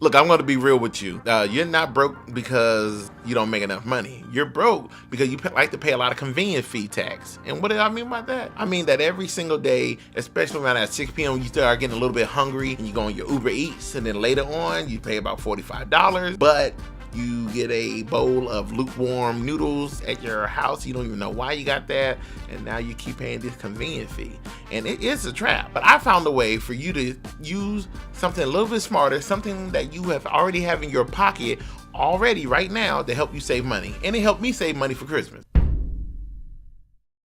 Look, I'm going to be real with you. You're not broke because you don't make enough money. You're broke because you like to pay a lot of convenience fee tax. And what do I mean by that? I mean that every single day, especially around at 6 p.m., you start getting a little bit hungry and you go on your Uber Eats, and then later on you pay about $45, but you get a bowl of lukewarm noodles at your house. You don't even know why you got that, and now you keep paying this convenience fee. And it is a trap. But I found a way for you to use something a little bit smarter, something that you have already have in your pocket already right now to help you save money. And it helped me save money for Christmas.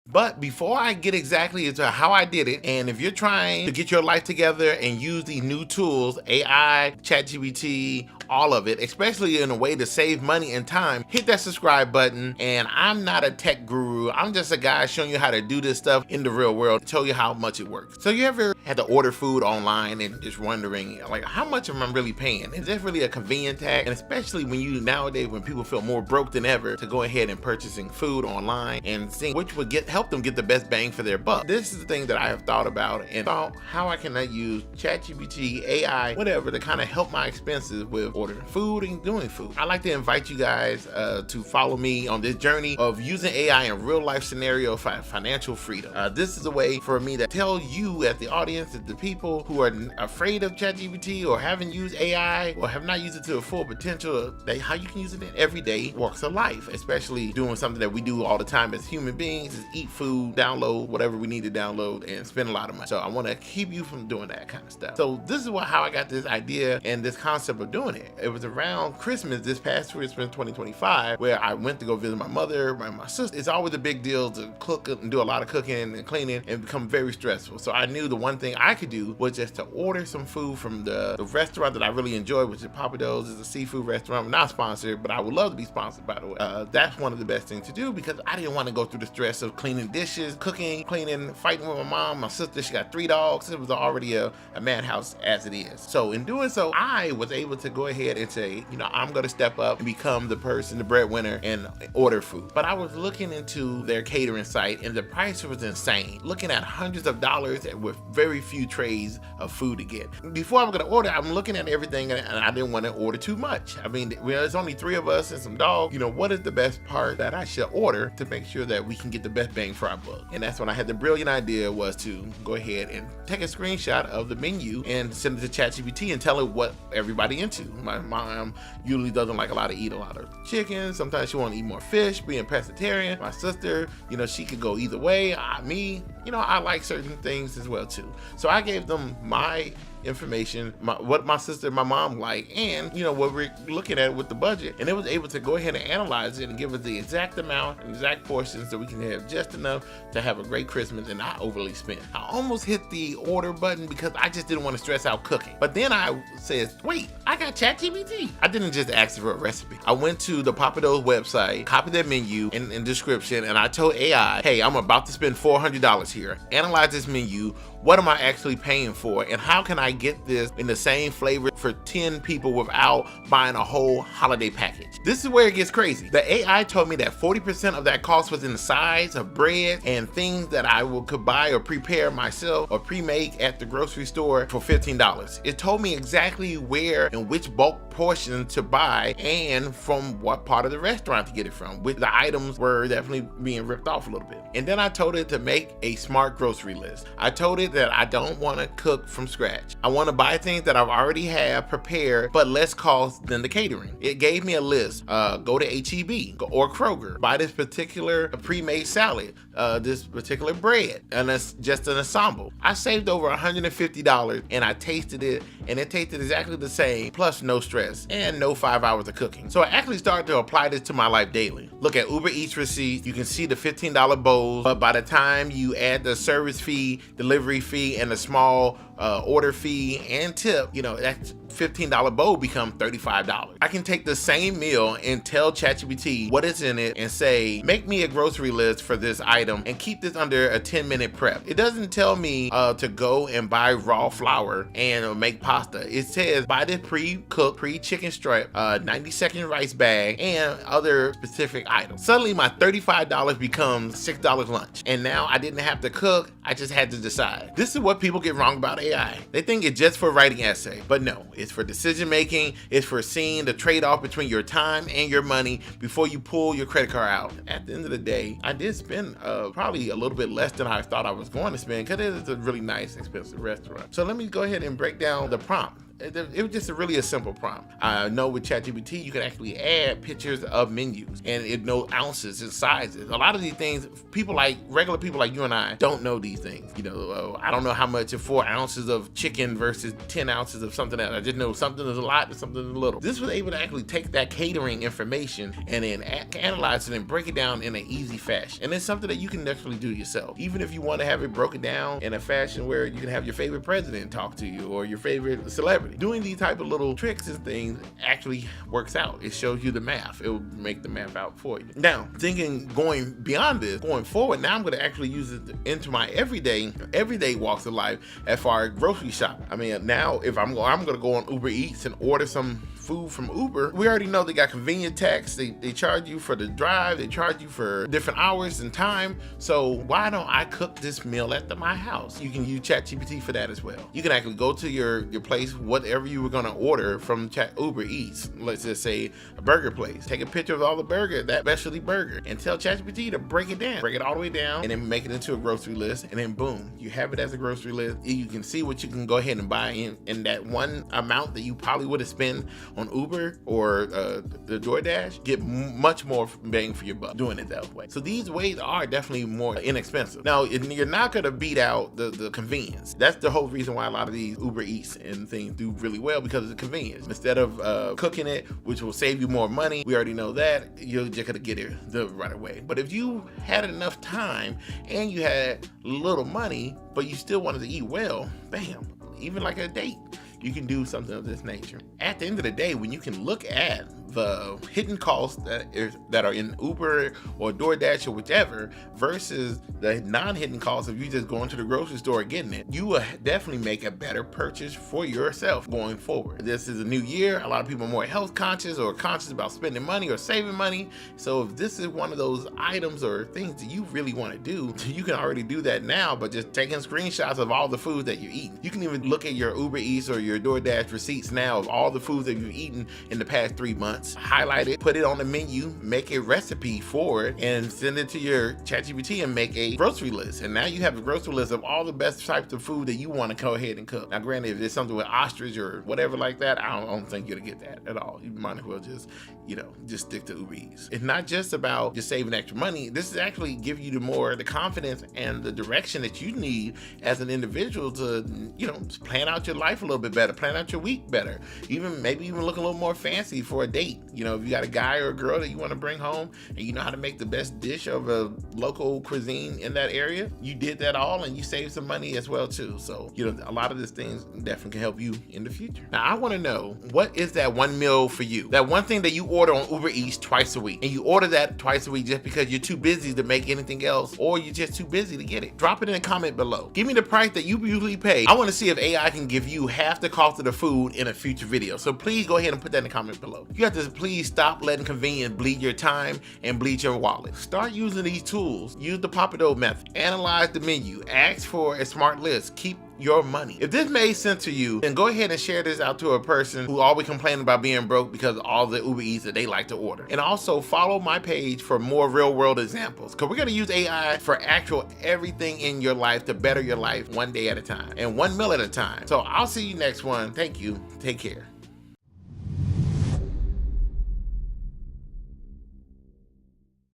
But before I get exactly into how I did it, and if you're trying to get your life together and use these new tools, AI, ChatGPT, all of it, especially in a way to save money and time, hit that subscribe button. And I'm not a tech guru. I'm just a guy showing you how to do this stuff in the real world, tell you how much it works. So you ever had to order food online and just wondering, like, how much am I really paying? Is this really a convenient tag? And especially nowadays when people feel more broke than ever, to go ahead and purchasing food online and seeing which would help them get the best bang for their buck. This is the thing that I have thought about and thought how I can use ChatGPT, AI, whatever, to kind of help my expenses with ordering food and doing food. I like to invite you guys to follow me on this journey of using AI in real life scenario for financial freedom. This is a way for me to tell you as the audience, that the people who are afraid of ChatGPT or haven't used AI or have not used it to the full potential, how you can use it in everyday walks of life, especially doing something that we do all the time as human beings, is eat food, download whatever we need to download, and spend a lot of money. So I want to keep you from doing that kind of stuff. So this is how I got this idea and this concept of doing it. It was around Christmas, this past Christmas 2025, where I went to go visit my mother and my sister. It's always a big deal to cook and do a lot of cooking and cleaning, and become very stressful. So I knew the one thing I could do was just to order some food from the restaurant that I really enjoy, which is Papa Do's. Is a seafood restaurant. I'm not sponsored, but I would love to be sponsored, by the way. That's one of the best things to do, because I didn't want to go through the stress of cleaning dishes, cooking, cleaning, fighting with my mom, my sister. She got 3 dogs. It was already a madhouse as it is. So in doing so, I was able to go ahead and say, I'm going to step up and become the breadwinner, and order food. But I was looking into their catering site, and the price was insane. Looking at hundreds of dollars with very few trays of food to get. Before I'm going to order, I'm looking at everything, and I didn't want to order too much. I mean, there's only 3 of us and some dogs. What is the best part that I should order to make sure that we can get the best bang for our buck? And that's when I had the brilliant idea, was to go ahead and take a screenshot of the menu and send it to ChatGPT and tell it what everybody into. My mom usually doesn't eat a lot of chicken. Sometimes she want to eat more fish, being pescatarian. My sister, she could go either way. I like certain things as well too. So I gave them my information, what my sister and my mom like, and what we're looking at with the budget, and it was able to go ahead and analyze it and give us the exact amount and exact portions so we can have just enough to have a great Christmas and not overly spend. I almost hit the order button because I just didn't want to stress out cooking, but then I said, wait, I got ChatGPT. I didn't just ask for a recipe. I went to the Papa Do's website, copied their menu and description, and I told AI, hey, I'm about to spend $400 here. Analyze this menu. What am I actually paying for, and how can I get this in the same flavor for 10 people without buying a whole holiday package? This is where it gets crazy. The AI told me that 40% of that cost was in the size of bread and things that I could buy or prepare myself or pre-make at the grocery store for $15. It told me exactly where and which bulk portion to buy and from what part of the restaurant to get it from, which the items were definitely being ripped off a little bit. And then I told it to make a smart grocery list. I told it that I don't want to cook from scratch. I want to buy things that I've already have prepared, but less cost than the catering. It gave me a list. Go to H-E-B or Kroger, buy this particular pre-made salad, this particular bread, and that's just an ensemble. I saved over $150, and I tasted it, and it tasted exactly the same, plus no stress and no 5 hours of cooking. So I actually started to apply this to my life daily. Look at Uber Eats receipts. You can see the $15 bowls, but by the time you add the service fee, delivery fee, and a small order fee and tip, that's $15 bowl become $35. I can take the same meal and tell ChatGPT what is in it and say, make me a grocery list for this item and keep this under a 10-minute prep. It doesn't tell me to go and buy raw flour and make pasta. It says buy this pre-cooked, pre-chicken strip, 90-second rice bag, and other specific items. Suddenly my $35 becomes $6 lunch. And now I didn't have to cook, I just had to decide. This is what people get wrong about AI. They think it's just for writing essay, but no, It's for decision making. It's for seeing the trade-off between your time and your money before you pull your credit card out. At the end of the day, I did spend probably a little bit less than I thought I was going to spend, because it is a really nice, expensive restaurant. So let me go ahead and break down the prompt. It was just really a simple prompt. I know with ChatGPT, you can actually add pictures of menus, and it knows ounces and sizes. A lot of these things, regular people like you and I don't know these things. I don't know how much 4 ounces of chicken versus 10 ounces of something else. I just know something is a lot and something is a little. This was able to actually take that catering information and then analyze it and break it down in an easy fashion. And it's something that you can actually do yourself. Even if you want to have it broken down in a fashion where you can have your favorite president talk to you or your favorite celebrity. Doing these type of little tricks and things actually works out. It shows you the math. It will make the math out for you. Now, thinking going beyond this, going forward, now I'm going to actually use it into my everyday walks of life as far as grocery shopping. I mean, now if I'm going to go on Uber Eats and order some food from Uber. We already know they got convenient tax. They charge you for the drive. They charge you for different hours and time. So why don't I cook this meal at my house? You can use ChatGPT for that as well. You can actually go to your place, whatever you were going to order from Uber Eats. Let's just say a burger place. Take a picture of all the burger, that specialty burger, and tell ChatGPT to break it down. Break it all the way down and then make it into a grocery list. And then boom, you have it as a grocery list. You can see what you can go ahead and buy in that one amount that you probably would have spent on Uber or the DoorDash. Get much more bang for your buck doing it that way. So these ways are definitely more inexpensive. Now, you're not going to beat out the convenience. That's the whole reason why a lot of these Uber Eats and things do really well, because of the convenience. Instead of cooking it, which will save you more money, we already know that, you're just going to get it right away. But if you had enough time and you had little money, but you still wanted to eat well, bam, even like a date, you can do something of this nature. At the end of the day, when you can look at the hidden costs that are in Uber or DoorDash or whichever versus the non-hidden costs of you just going to the grocery store and getting it, you will definitely make a better purchase for yourself going forward. This is a new year. A lot of people are more health conscious or conscious about spending money or saving money. So if this is one of those items or things that you really want to do, you can already do that now, but just taking screenshots of all the food that you're eating. You can even look at your Uber Eats or your DoorDash receipts now of all the foods that you've eaten in the past 3 months. Highlight it, put it on the menu, make a recipe for it, and send it to your ChatGPT and make a grocery list. And now you have a grocery list of all the best types of food that you want to go ahead and cook. Now, granted, if there's something with ostrich or whatever like that, I don't think you're gonna get that at all. You might as well just stick to Uber Eats. It's not just about just saving extra money. This is actually give you the confidence and the direction that you need as an individual to, plan out your life a little bit better, plan out your week better, maybe even look a little more fancy for a date. If you got a guy or a girl that you want to bring home and you know how to make the best dish of a local cuisine in that area, you did that all and you saved some money as well too. So, a lot of these things definitely can help you in the future. Now, I want to know, what is that one meal for you? That one thing that you order on Uber Eats twice a week, and you order that twice a week just because you're too busy to make anything else, or you're just too busy to get it. Drop it in a comment below. Give me the price that you usually pay. I want to see if AI can give you half the cost of the food in a future video. So please go ahead and put that in the comments below. You have to please stop letting convenience bleed your time and bleed your wallet. Start using these tools. Use the Pomodoro method. Analyze the menu. Ask for a smart list. Keep your money. If this made sense to you, then go ahead and share this out to a person who always complaining about being broke because of all the Uber Eats that they like to order. And also follow my page for more real world examples, because we're going to use AI for actual everything in your life to better your life one day at a time and one meal at a time. So I'll see you next one. Thank you. Take care.